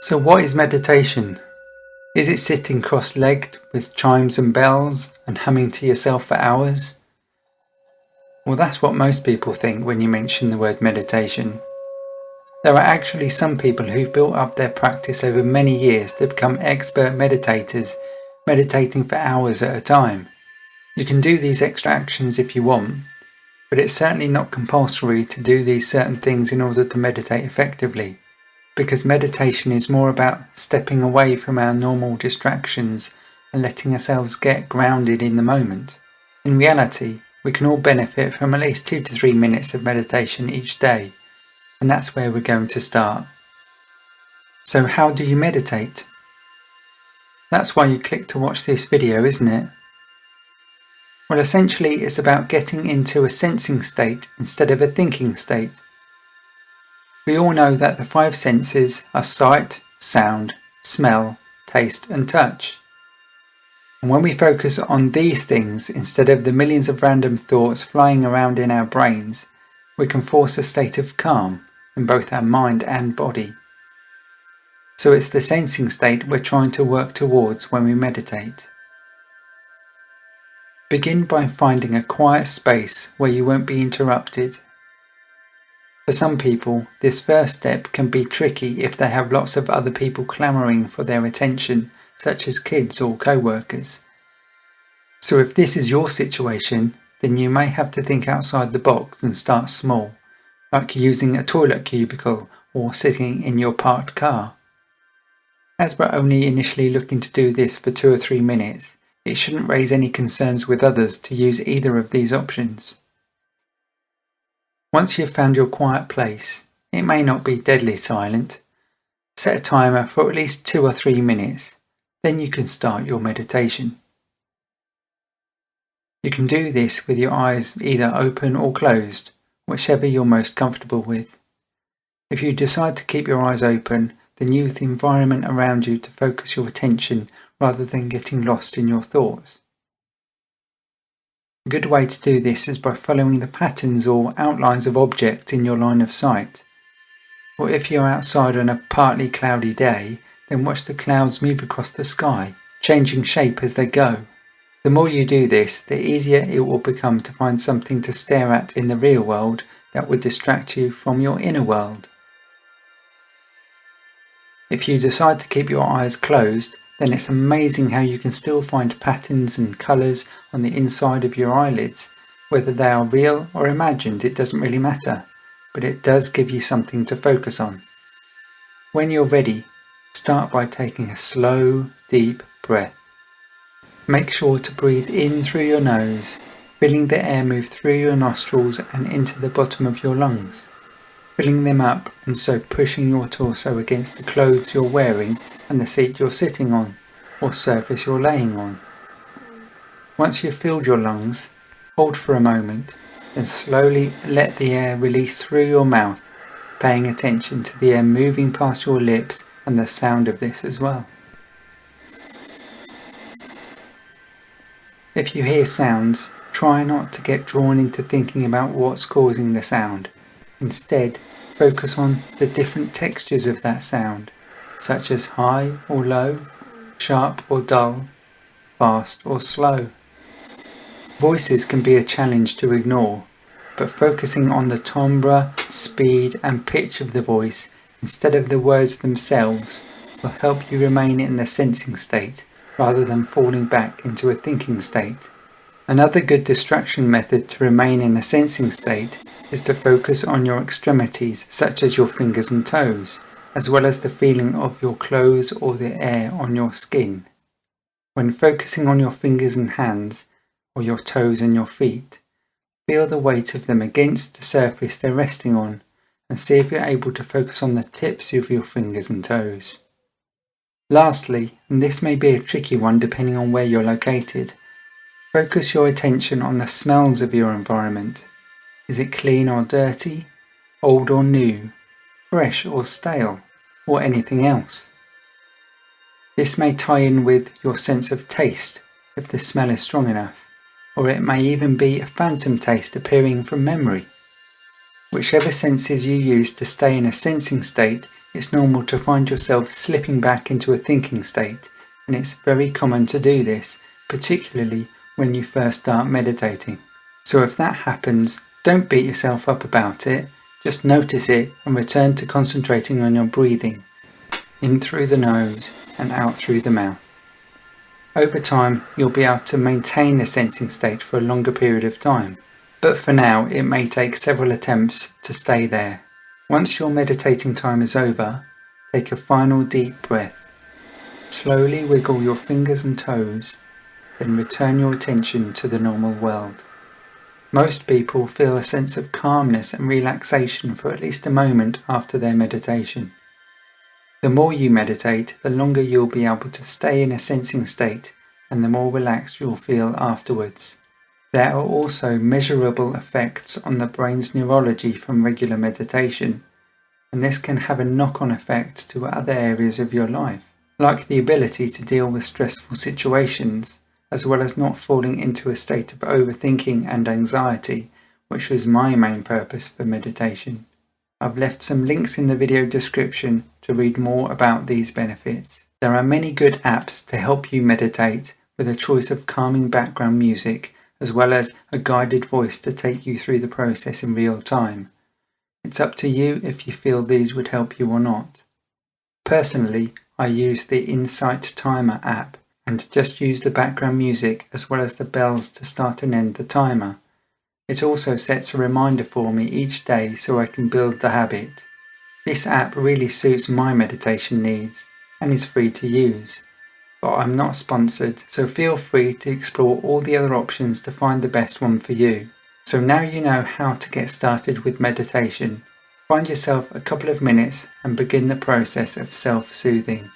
So what is meditation? Is it sitting cross-legged with chimes and bells and humming to yourself for hours? Well, that's what most people think when you mention the word meditation. There are actually some people who've built up their practice over many years to become expert meditators, meditating for hours at a time. You can do these extra actions if you want, but it's certainly not compulsory to do these certain things in order to meditate effectively, because meditation is more about stepping away from our normal distractions and letting ourselves get grounded in the moment. In reality, we can all benefit from at least 2 to 3 minutes of meditation each day, and that's where we're going to start. So how do you meditate? That's why you clicked to watch this video, isn't it? Well, essentially it's about getting into a sensing state instead of a thinking state. We all know that the 5 senses are sight, sound, smell, taste and touch. And when we focus on these things instead of the millions of random thoughts flying around in our brains, we can force a state of calm in both our mind and body. So it's the sensing state we're trying to work towards when we meditate. Begin by finding a quiet space where you won't be interrupted. For some people, this first step can be tricky if they have lots of other people clamoring for their attention, such as kids or co-workers. So if this is your situation, then you may have to think outside the box and start small, like using a toilet cubicle or sitting in your parked car. As we're only initially looking to do this for 2 or 3 minutes, it shouldn't raise any concerns with others to use either of these options. Once you've found your quiet place, it may not be deadly silent. Set a timer for at least 2 or 3 minutes, then you can start your meditation. You can do this with your eyes either open or closed, whichever you're most comfortable with. If you decide to keep your eyes open, then use the environment around you to focus your attention rather than getting lost in your thoughts. A good way to do this is by following the patterns or outlines of objects in your line of sight. Or if you're outside on a partly cloudy day, then watch the clouds move across the sky, changing shape as they go. The more you do this, the easier it will become to find something to stare at in the real world that would distract you from your inner world. If you decide to keep your eyes closed, then it's amazing how you can still find patterns and colours on the inside of your eyelids. Whether they are real or imagined, it doesn't really matter, but it does give you something to focus on. When you're ready, start by taking a slow, deep breath. Make sure to breathe in through your nose, feeling the air move through your nostrils and into the bottom of your lungs, filling them up and so pushing your torso against the clothes you're wearing and the seat you're sitting on or surface you're laying on. Once you've filled your lungs, hold for a moment, then slowly let the air release through your mouth, paying attention to the air moving past your lips and the sound of this as well. If you hear sounds, try not to get drawn into thinking about what's causing the sound. Instead, focus on the different textures of that sound, such as high or low, sharp or dull, fast or slow. Voices can be a challenge to ignore, but focusing on the timbre, speed and pitch of the voice instead of the words themselves will help you remain in the sensing state rather than falling back into a thinking state. Another good distraction method to remain in a sensing state is to focus on your extremities, such as your fingers and toes, as well as the feeling of your clothes or the air on your skin. When focusing on your fingers and hands, or your toes and your feet, feel the weight of them against the surface they're resting on, and see if you're able to focus on the tips of your fingers and toes. Lastly, and this may be a tricky one depending on where you're located, focus your attention on the smells of your environment. Is it clean or dirty, old or new, fresh or stale, or anything else? This may tie in with your sense of taste if the smell is strong enough, or it may even be a phantom taste appearing from memory. Whichever senses you use to stay in a sensing state It's normal to find yourself slipping back into a thinking state, and it's very common to do this, particularly when you first start meditating. So if that happens, don't beat yourself up about it, just notice it and return to concentrating on your breathing, in through the nose and out through the mouth. Over time, you'll be able to maintain the sensing state for a longer period of time, but for now it may take several attempts to stay there. Once your meditating time is over, take a final deep breath. Slowly wiggle your fingers and toes, then return your attention to the normal world. Most people feel a sense of calmness and relaxation for at least a moment after their meditation. The more you meditate, the longer you'll be able to stay in a sensing state, and the more relaxed you'll feel afterwards. There are also measurable effects on the brain's neurology from regular meditation, and this can have a knock-on effect to other areas of your life, like the ability to deal with stressful situations, as well as not falling into a state of overthinking and anxiety, which was my main purpose for meditation. I've left some links in the video description to read more about these benefits. There are many good apps to help you meditate, with a choice of calming background music, as well as a guided voice to take you through the process in real time. It's up to you if you feel these would help you or not. Personally, I use the Insight Timer app and just use the background music as well as the bells to start and end the timer. It also sets a reminder for me each day so I can build the habit. This app really suits my meditation needs and is free to use. But I'm not sponsored, so feel free to explore all the other options to find the best one for you. So now you know how to get started with meditation. Find yourself a couple of minutes and begin the process of self-soothing.